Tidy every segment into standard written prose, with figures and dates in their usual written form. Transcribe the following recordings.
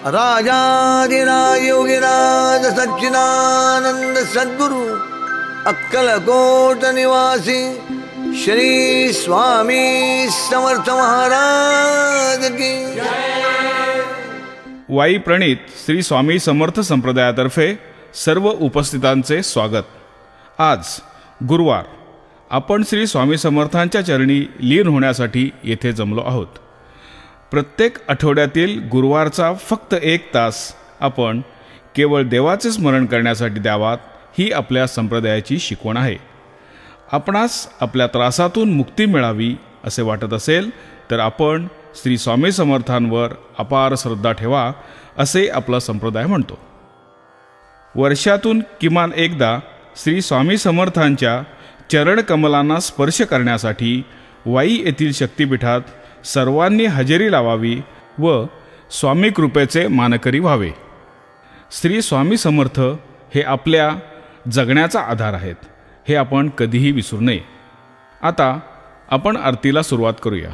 राजाधिराज योगिराज सच्चिदानंद सद्गुरु अक्कलकोट निवासी श्री स्वामी समर्थ महाराज की वाई प्रणीत श्री स्वामी समर्थ संप्रदायातर्फे सर्व उपस्थितांचे स्वागत। आज गुरुवार आपण श्री स्वामी समर्थांच्या चरणी लीन होण्यासाठी येथे जमलो आहोत। प्रत्येक आठवड्यातील गुरुवारचा फक्त 1 तास आपण केवळ देवाचे स्मरण करण्यासाठी द्यावात, ही आपल्या संप्रदायाची शिकवण आहे। आपणास आपल्या त्रासातून मुक्ती मिळावी असे वाटत असेल तर आपण श्री स्वामी समर्थांवर अपार श्रद्धा ठेवा, असे आपला संप्रदाय म्हणतो। वर्षातून किमान एकदा श्री स्वामी समर्थांच्या चरण कमलांना स्पर्श करण्यासाठी वाई येथील शक्तिपीठात सर्वांनी हजेरी लावावी व स्वामी कृपेचे मानकरी व्हावे। श्री स्वामी समर्थ हे आपल्या जगण्याचा आधार आहेत, हे आपण कधीही विसरू नये। आता आपण आरतीला सुरुवात करूया।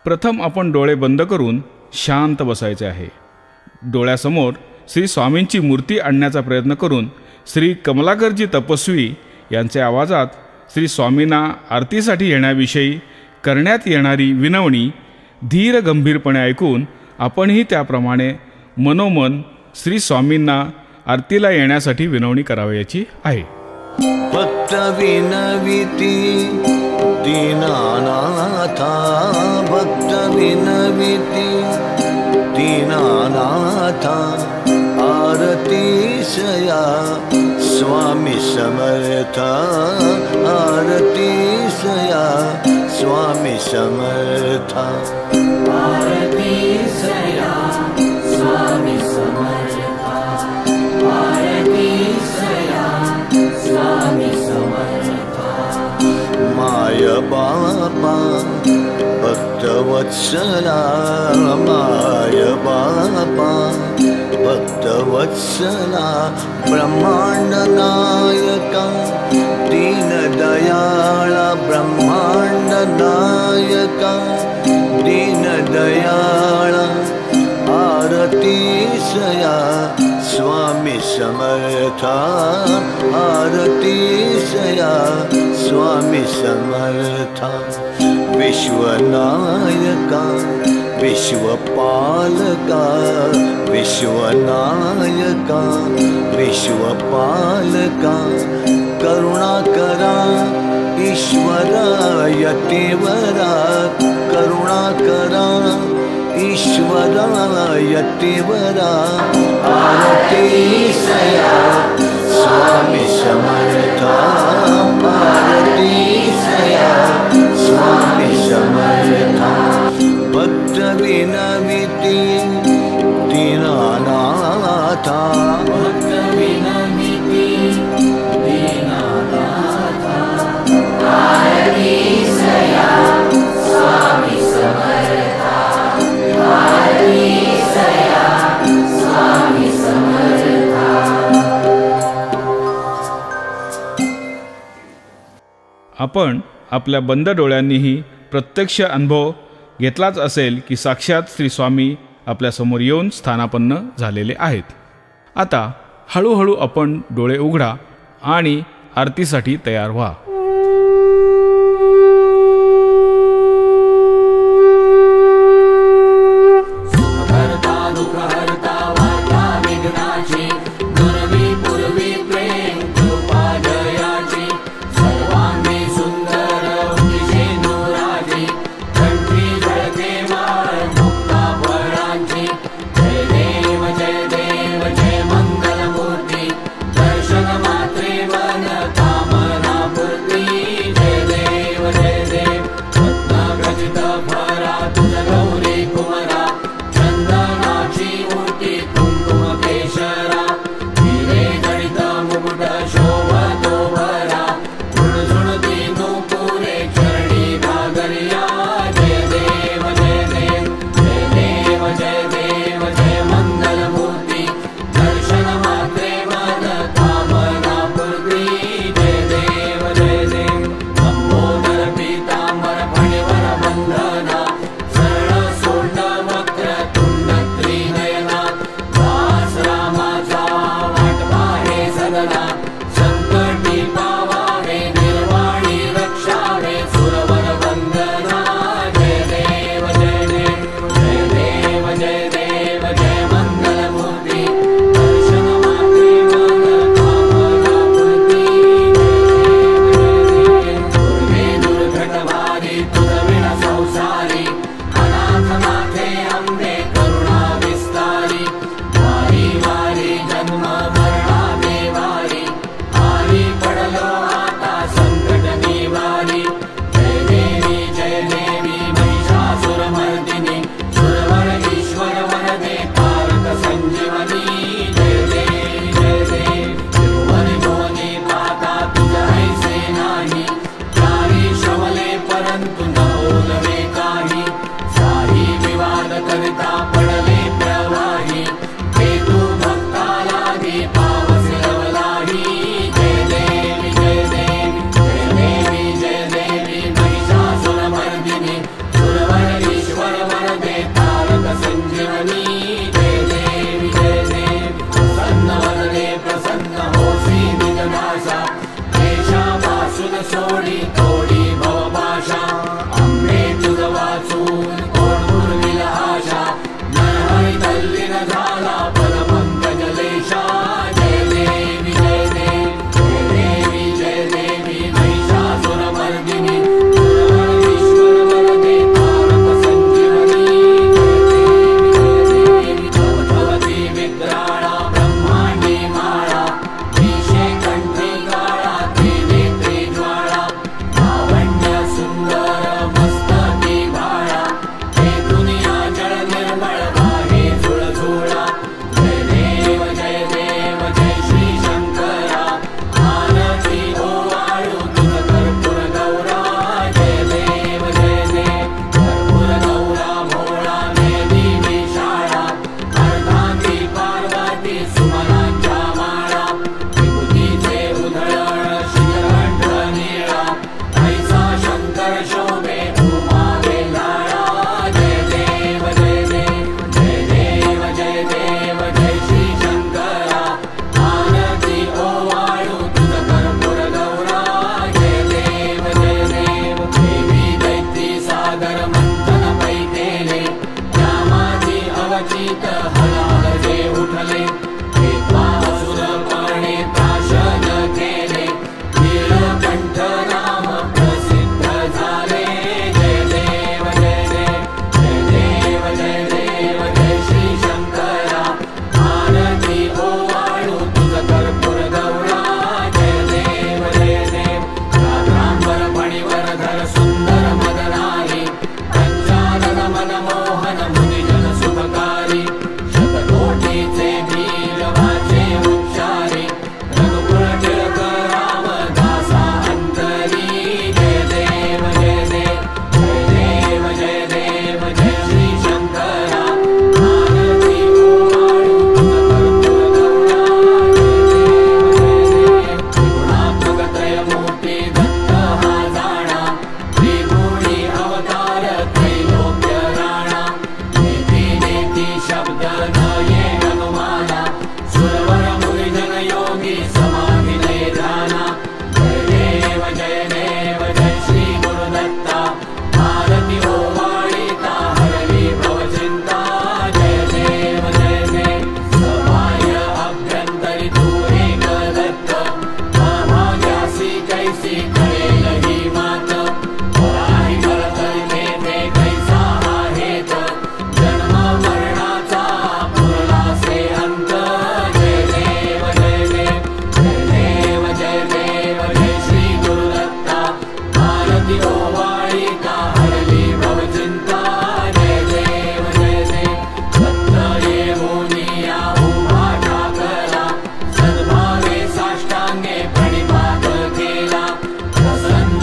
प्रथम आपण डोळे बंद करून शांत बसायचे आहे। डोळ्यासमोर श्री स्वामींची मूर्ती आणण्याचा प्रयत्न करून श्री कमलाकरजी तपस्वी यांच्या आवाजात श्री स्वामींना आरतीसाठी येण्याविषयी करण्यात येणारी विनवणी धीर गंभीरपणे ऐकून आपणही त्याप्रमाणे मनोमन श्री स्वामींना आरतीला येण्यासाठी विनवणी करावयाची आहे। भक्त विनविती दीनानाथा, भक्त विनविती दीनानाथा, आरती सया स्वामी समर्थ, आरती सया स्वामी समर्थ, आरती सया स्वामी समर्थ, आरती सया स्वामी समर्थ। माय बापा भक्तवत्सला, माय बापा भक्तवत्सला, ब्रह्मांड नायका दीन दयाळा, ब्रह्मांड नायका दीन दयाळा, आरती सया स्वामी समर्थ, आरती सया स्वामी समर्थ। विश्वनायका विश्वपालका, विश्वनायका विश्वपालका, करुणा करा ईश्वरा यतिवरा, करुणा करा ईश्वरा यतिवरा, आरती सया स्वामी समर्थ, आरती सया स्वामी समर्थ। भक्त विनविती दीनानाथा, भक्त विनविती दीनानाथा, आरती सया स्वामी समर्थ, आरती सया स्वामी समर्थ। आपण आपल्या बंद डोळ्यांनीही प्रत्यक्ष अनुभव घेतलाच असेल की साक्षात श्री स्वामी आपल्या समोर येऊन स्थानापन्न झालेले आहेत। आता हळूहळू आपण डोळे उघडा आणि आरतीसाठी तयार व्हा। दर्शन मात्रे मन कामना पूर्ती। तोडी तोडी भवभाषा अंबे तुझ वाचून कोण पुरविल आशा नरहरी तल्लीन झाला पदपंकज लेशा जय देवी जय देवी जय देवी महिषासुरमर्दिनी ईश्वर वरदे तारक संजीवनी जय देवी भवती विक्राळा ब्रह्मांडी माळा विषे कंठी काळा देवी त्रिज्वाळा लावण्य सुंदर मस्तकी भाळा हे दुनिया जळ निर्मळ वाहे झुळझुळा जय देव जय श्री शंकरा आरती ओवाळू तुझ कर्पूर गौरा जय देव कर्पूर गौरा भोळा देवी विशाळा अर्धांगी पार्वती सुमनांच्या माळा विभूतीचे उधळण शिखरंठ निळा ऐसा शंकर शोभे उमा वेलाळा जय देव जय श्री शंकरा आरती ओवाळू तुझ कर्पूर गौरा जय देव देवी दैत्री सागर मंथन पैतेले त्यामाची अवचित हलाहले उठले असुर पाणे प्राशन केले नीलकंठ नाम प्रसिद्ध झाले जय देव जय श्री शंकरा आरती ओवाळू तुझ कर्पूर गौरा जय देव रात्रांबर फणीवरधर सुंदर मदनारी पंचानन मनमोहन मुनिजन सुखकारी शतकोटीचे वीर वाचे उच्चारी रघुकुळ टिळक रामदासा अंतरी जय देव जय श्री शंकरा आरती ओवाळू तुझ कर्पूर गौरा त्रिगुणात्मक त्रयमूर्ती दत्त हा जाणा त्रिगुणी अवतार त्रैलोक्य राणा नेती शब्द न ये अनुमाना सुरवर मुनिजन योगी समाधिले ध्याना जय श्री गुरुदत्ता आरती ओवाळीता हरली भवचिंता जय देव सबाह्य अभ्यंतरी तू एक दत्त अभाग्यासी कैसी कळेल ही मात पराही बळतरी घेते कैसा आहेत जन्म मरणाचा पुरलासे अंत जय देव जय श्री गुरुदत्ता आरती ओवाळीता हरली भवचिंता जय देव दत्त येऊनिया उभा ठाकरा सद्भावे साष्टांगे प्रणिपात केला प्रसन्न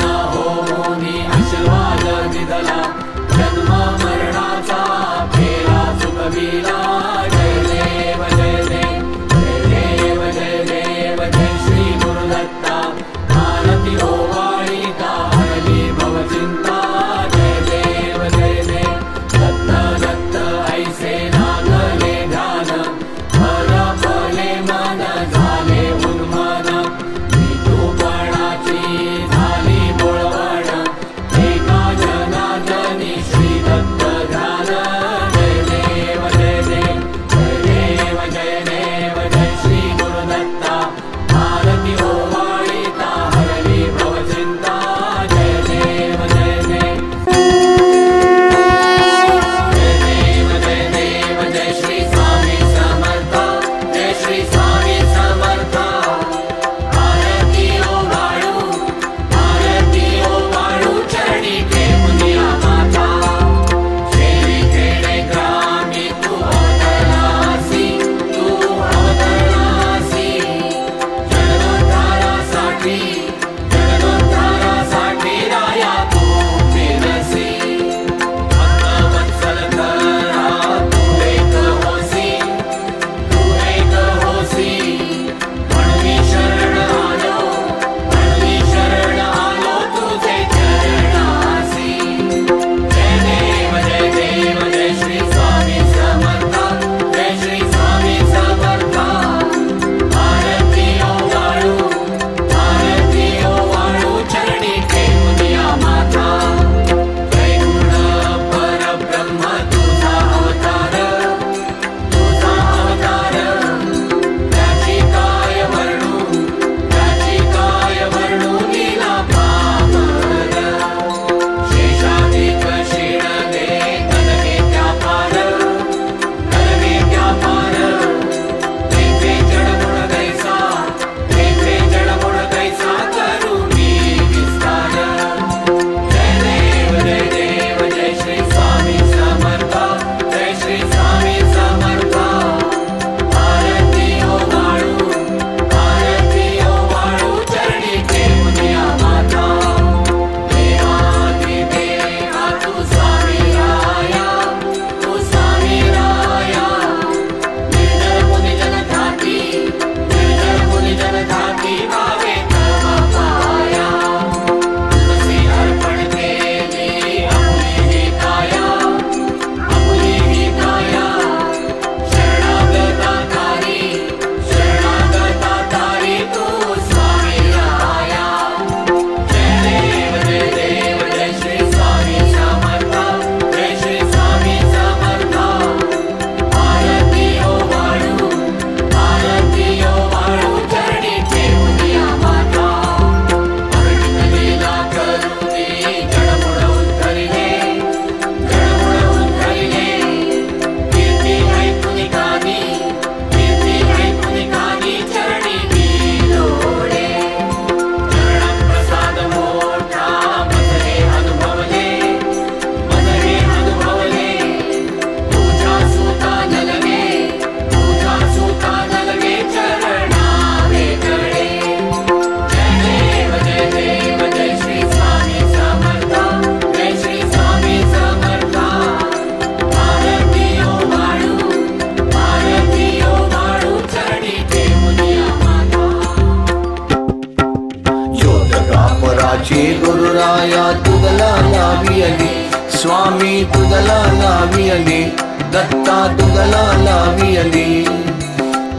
गुरुराया तुगला लावियली, स्वामी तुगला लावियली, दत्ता तुगला लावियली.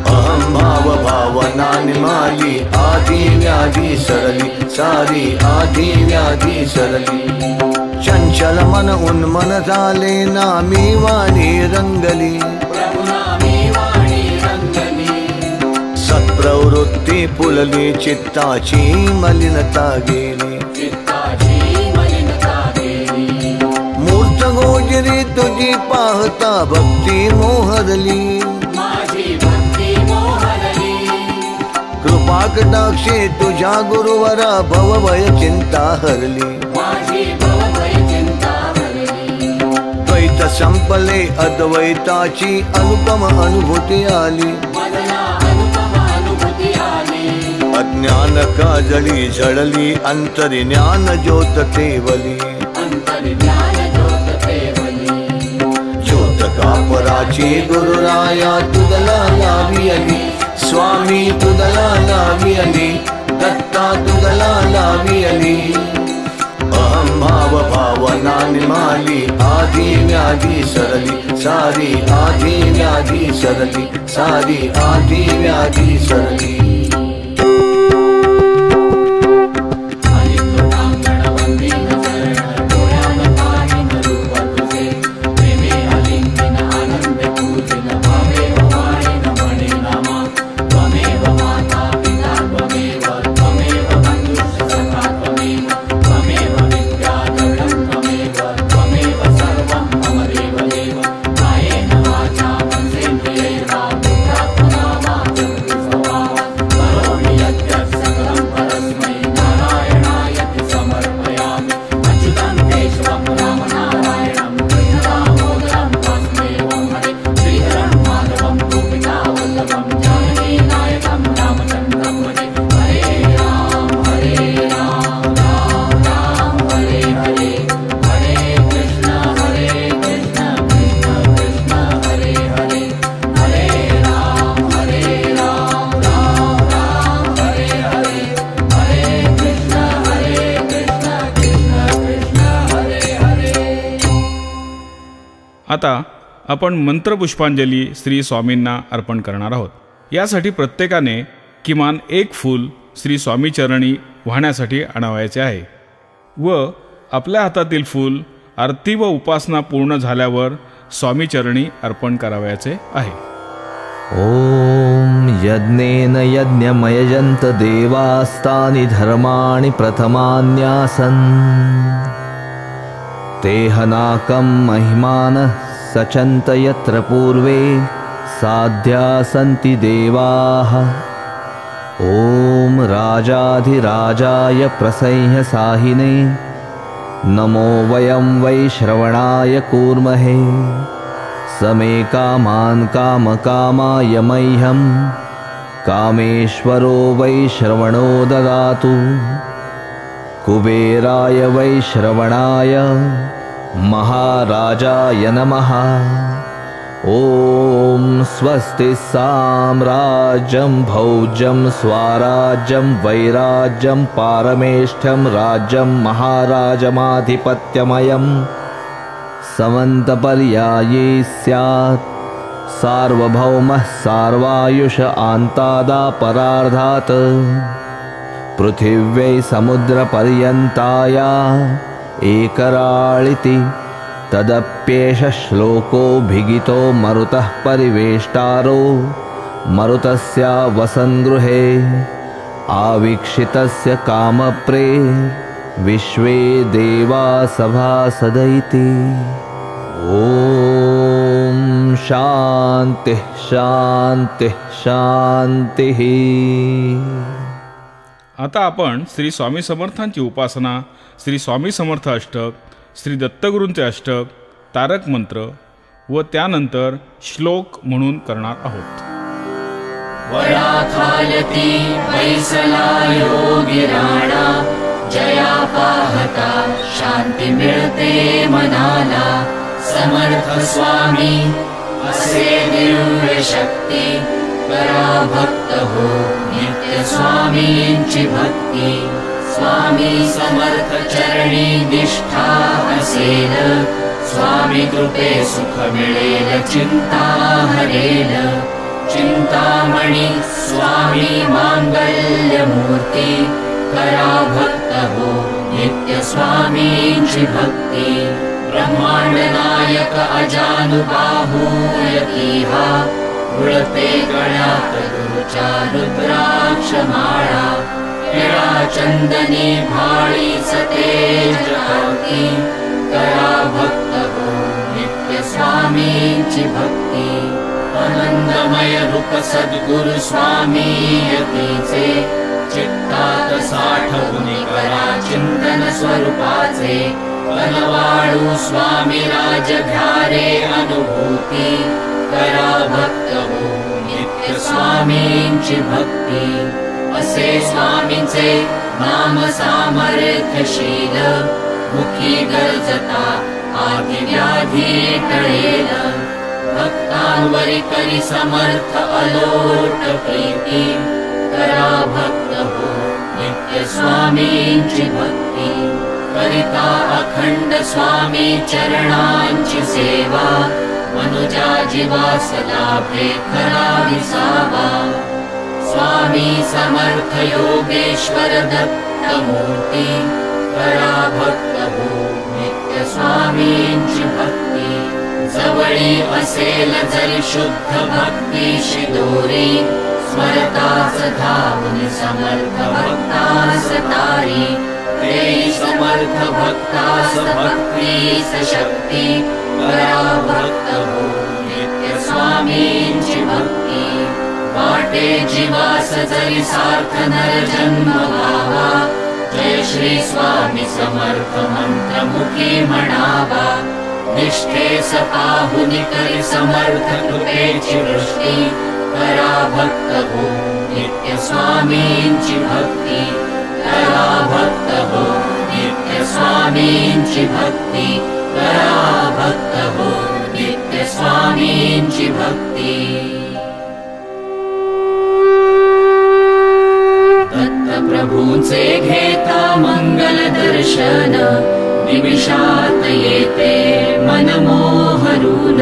अहम भाव भावना निमाली, आधी व्याधी सरली, सारी आधी व्याधी सरली. चंचल मन उन्मन झाले, नामी वाणी रंगली, सत्प्रवृत्ती फुलली, चित्ताची मलिनता गेली. मूर्त गोजरी तुझी पाहता, भक्ती मोहरली, कृपा कटाक्षे तुझ्या गुरुवरा, भवभय चिंता हरली. द्वैत संपले, अद्वैताची अनुपम अनुभूती आली. अज्ञान काजळी झळली, अंतर्ज्ञान ज्योत तेवली. ज्योत कापराची गुरुराया तुगला लावियली, स्वामी तुगला लावियली, दत्ता तुगला लावियली. अहम भाव भावना निमाली, आधी व्याधी सरली, सारी आधी व्याधी सरली, सारी आधी व्याधी सरली. आता आपण मंत्रपुष्पांजली श्री स्वामींना अर्पण करणार आहोत. यासाठी प्रत्येकाने किमान एक फूल श्री स्वामी चरणी वाहण्यासाठी आणावयाचे आहे व आपल्या हातातील फूल आरती व उपासना पूर्ण झाल्यावर स्वामी चरणी अर्पण करावयाचे आहे. ओम यज्ञेन यज्ञमयजन्त देवास्तानि धर्माणि प्रथमान्यासन् तेहनाकं महिमानः सचन्त यत्र पूर्वे साध्या सन्ति देवाः. ओम राजाधिराजाय प्रसह्य साहिने नमो वयं वै श्रवणाय कूर्महे. समे कामान् कामकामाय मह्यं कामेश्वरो वै श्रवणो ददातु. कुबेराय वै श्रवणाय महाराजाय नमः. ओम स्वस्ति साम्राज्यं भौज्यं स्वराज्यं वैराज्यं पारमेष्ठ्यं राज्यं महाराजमाधिपत्यमयं समन्तपर्याये स्यात्. सार्वभौमः सार्वायुष आन्तादापरार्धात् पृथिव्यै समुद्रपर्यन्ताया एकराळिति. तदप्येष श्लोको भिगितो मरुतः परिवेष्टारो मरुतस्य वसन्गृहे आवीक्षितस्य कामप्रे विश्वे देवा सभासदैति. ओम शांति शांति शांतिः. आता आपण श्री स्वामी समर्थांची उपासना, श्री स्वामी समर्थ अष्टक, श्री दत्तगुरूंचे अष्टक, तारक मंत्र व त्यानंतर श्लोक म्हणून करणार आहोत. वराथायती वैसला योगिराणा जया पाहता शांती मिळते मनाला. समर्थ स्वामी असे दिव्य शक्ती करा भक्त हो नित्य स्वामींची भक्ती. स्वामी समर्थ चरणी निष्ठा असेल, स्वामी कृपे सुख मिळेल, चिंता हरेल. चिंतामणी स्वामी मांगल्य मूर्ती, करा भक्त हो नित्य स्वामींची भक्ती. ब्रह्मांड नायक अजानुबाहू यतीहा, उडते गळ्यात गुरुच्या रुद्राक्ष माळा. निळा चंदनी भाळी सतेज आरती, करा भक्त हो नित्य स्वामींची भक्ती. आनंदमय रूप सद्गुरु स्वामी यतीचे, चित्तात साठवून करा चिंतन स्वरूपाचे. वनवाळू स्वामी राज घ्यारे अनुभूती, करा भक्त हो नित्य स्वामींची भक्ती. असे स्वामींचे नाम सामर्थ्यशील, मुखी गरजता आधी व्याधी टळेल. भक्तांवरी करी समर्थ अलोट प्रीती, करा भक्त हो नित्य स्वामींची भक्ती. करिता अखंड स्वामी चरणांची सेवा, मनुजा जीवास लाभे खरा विसावा. स्वामी समर्थ योगेश्वर दत्त मूर्ती, करा भक्त हो नित्य स्वामींची भक्ती. जवळी असेल जरी शुद्ध भक्तीशी दोरी, स्मरताच धावून समर्थ भक्तास तारी. ते समर्थ भक्तास भक्तीस शक्ती, करा भक्त हो नित्य स्वामींची भक्ती. वाटे जीवास जरी सार्थ नर जन्म व्हावा, जय श्री स्वामी समर्थ मंत्र मुखी म्हणावा. निष्ठेस पाहुनी करी समर्थ कृपेची वृष्टी, करा भक्त हो नित्य स्वामींची भक्ती. करा भक्त हो नित्य स्वामींची भक्ती. करा भक्त हो नित्य स्वामींची भक्ती. दत्त प्रभूंचे घेता मंगल दर्शन, निमिषात येते मनमोहरून.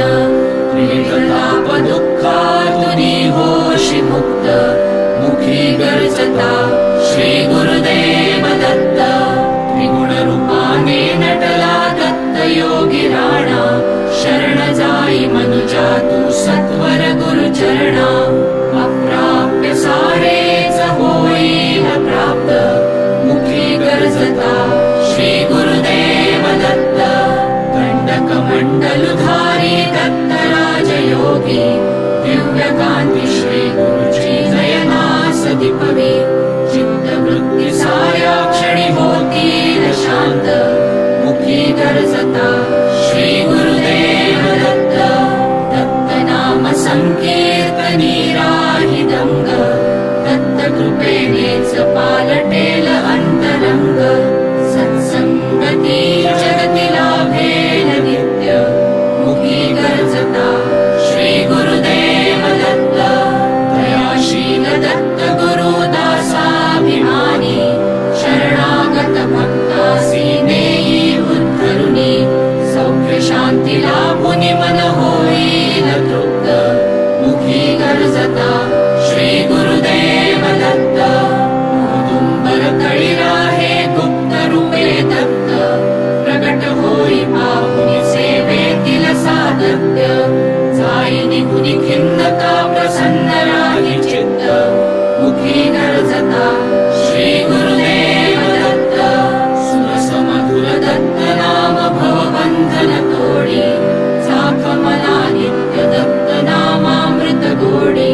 त्रिविध ताप दुःखातुनी होशी मुक्त, मुखी गरजता श्री गुरुदेव दत्त. त्रिगुण रूपाने नटला दत्त योगी राणा, शरण जाई मनुजा तू सत्वर गुरुचरणा. अप्राप्य सारेच होईल प्राप्त, मुखी गरजता श्री गुरुदेव दत्त. दंडक मंडलधारी दत्त राजयोगी, दिव्य कांती श्री गुरुची नयनास दीपवी. चित्तवृत्ती साऱ्या क्षणी होतील शांत, मुखी गरजता श्री गुरुदेव दत्त. दत्त नाम संकीर्तनी राही दंग, दत्त कृपेनेच पालटेल अंतरंग. सत्संगती जगती लाभेल नित्य, मुखी गरजता श्री गुरुदेव दत्त. दयाशील दत्त गुरु दासाभिमानी, शरणागत भक्तासी नेई उद्धरुनी. सौख्य शांती लाभुनी मन होईल तृप्त, मुखी गरजता श्री गुरुदेव दत्त. औदुंबर तळी राहे गुप्त रूपे दत्त, प्रगट होई पाहुनी सेवेतील साधत्य. जाई निघुनी खिन्नता प्रसन्न राही चित्त, मुखी गरजता श्री गुरुदेव दत्त. सुरस मधुर दत्त नाम भवबंधन तोडी, साख मला नित्य दत्त नामामृत गोडी.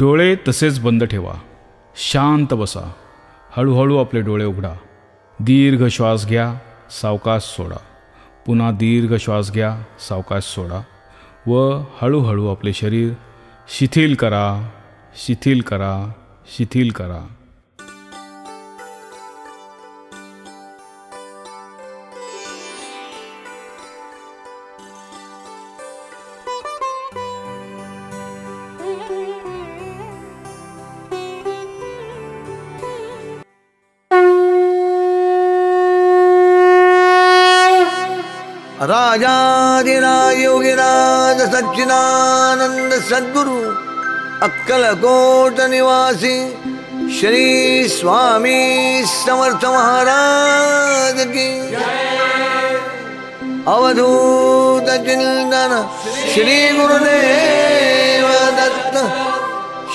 डोळे तसेच बंद ठेवा. शांत बसा. हळूहळू आपले डोळे उघडा. दीर्घ श्वास घ्या, सावकाश सोडा. पुन्हा दीर्घ श्वास घ्या, सावकाश सोडा. व हळूहळू आपले शरीर शिथिल करा, शिथिल करा, शिथिल करा. राजाधिराज योगिराज सच्चिदानंद सद्गुरु अक्कलकोट निवासी श्री स्वामी समर्थ महाराज की अवधूत चिंतन श्री गुरुदेव दत्त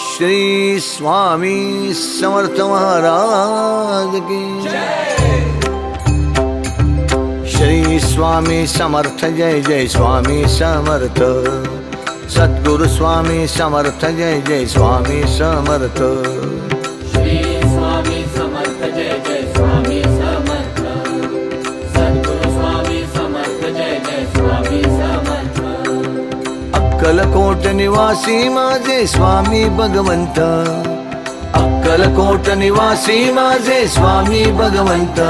श्री स्वामी समर्थ महाराज की श्री स्वामी समर्थ जय जय स्वामी समर्थ सद्गुरु स्वामी समर्थ जय जय स्वामी समर्थ श्री स्वामी समर्थ जय जय स्वामी समर्थ सद्गुरु स्वामी समर्थ जय जय स्वामी समर्थ अक्कलकोट निवासी माझे स्वामी भगवंत अक्कलकोट निवासी माझे स्वामी भगवंत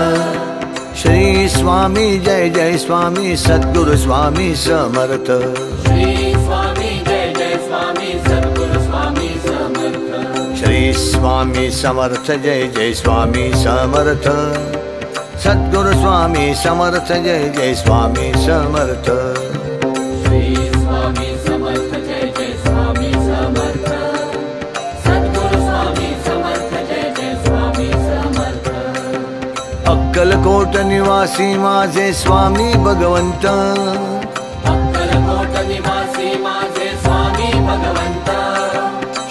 श्री स्वामी जय जय स्वामी सद्गुरु स्वामी समर्थ श्री स्वामी जय जय स्वामी सद्गुरु स्वामी समर्थ श्री स्वामी समर्थ जय जय स्वामी समर्थ सद्गुरु स्वामी समर्थ जय जय स्वामी समर्थ श्री स्वामी समर्थ जय जय स्वामी समर्थ सद्गुरु स्वामी समर्थ जय जय स्वामी समर्थ अक्कलकोट निवासी माझे स्वामी भगवंत अक्कलकोट निवासी माझे स्वामी भगवंत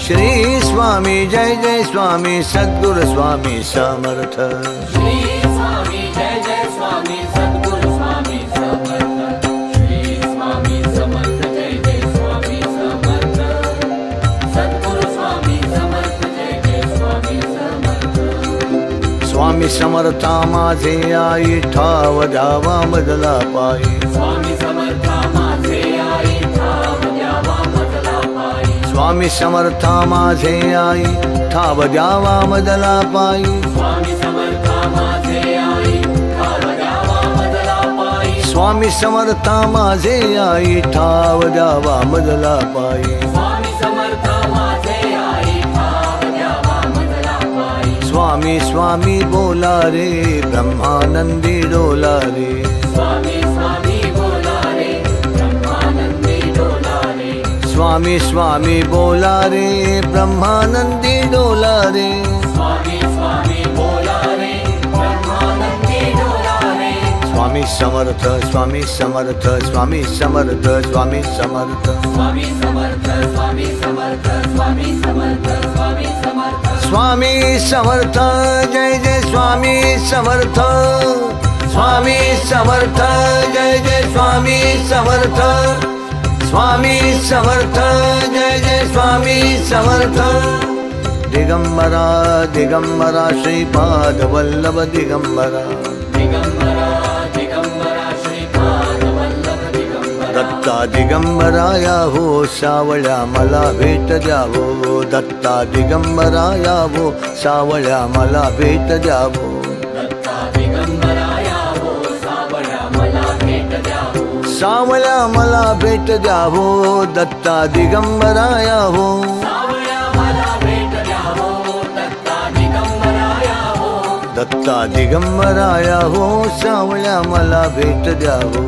श्री स्वामी जय जय स्वामी सद्गुरु स्वामी समर्थ श्री स्वामी जय जय स्वामी सद्गुरु स्वामी समर्थ श्री स्वामी समर्थ जय जय स्वामी समर्थ सद्गुरु स्वामी समर्थ जय जय स्वामी समर्थ स्वामी समर्था माझे आई ठाव द्यावा मजला पायी स्वामी समर्था माझे आई ठाव द्यावा मजला पायी स्वामी समर्था माझे आई ठाव द्यावा मजला पायी स्वामी समर्था माझे आई ठाव द्यावा मजला पायी स्वामी समर्था माझे आई ठाव द्यावा मजला पायी स्वामी समर्था माझे आई ठाव द्यावा मजला पायी स्वामी स्वामी बोला रे ब्रह्मानंदी डोला रे स्वामी स्वामी बोला रे ब्रह्मानंदी डोला रे स्वामी स्वामी बोला रे ब्रह्मानंदी डोला रे स्वामी स्वामी बोला रे ब्रह्मानंदी डोला रे स्वामी समर्थ स्वामी समर्थ स्वामी समर्थ स्वामी समर्थ स्वामी समर्थ स्वामी समर्थ स्वामी समर्थ स्वामी समर्थ स्वामी समर्थ जय जय स्वामी समर्थ स्वामी समर्थ जय जय स्वामी समर्थ स्वामी समर्थ जय जय स्वामी समर्थ दिगंबरा दिगंबरा श्रीपाद वल्लभ दिगंबरा दिगंबरा दिगंबरा श्रीपाद वल्लभ दिगंबरा दत्ता दिगंबराया हो सावळ्या मला भेट द्यावो दत्ता दिगंबराया हो सावळ्या मला भेट द्यावो दत्ता दिगंबराया हो सावळ्या मला भेट द्यावो सावळ्या मला भेट द्यावो दत्ता दिगंबराया हो सावळ्या मला भेट द्यावो दत्ता दिगंबराया हो दत्ता दिगंबराया हो सावळ्या मला भेट द्यावो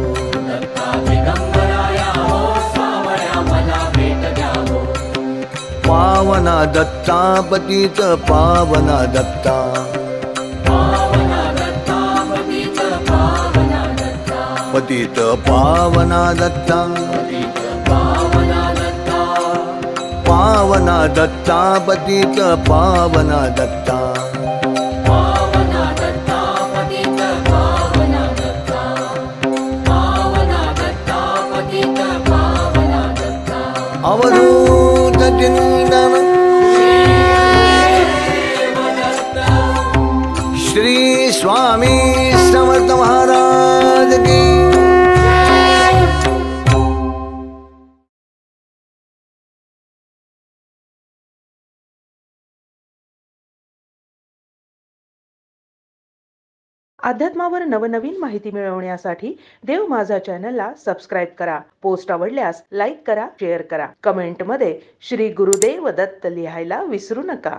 दत्ता दिगंबराया हो सावळ्या मला भेट द्यावो पावना दत्ता पतित पावना दत्ता पावना दत्ता पतित पावना दत्ता पतित पावना दत्ता पतित पावना दत्ता पावना दत्ता पतित पावना दत्ता पावना दत्ता पतित पावना दत्ता पावना दत्ता पतित पावना दत्ता अवधूत चिंतन श्री स्वामी समर्थ महाराज की अध्यात्मावर नवनवीन माहिती मिळवण्यासाठी देव माझा चॅनलला सबस्क्राईब करा. पोस्ट आवडल्यास लाईक करा, शेअर करा. कमेंटमध्ये श्री गुरुदेव दत्त लिहायला विसरू नका.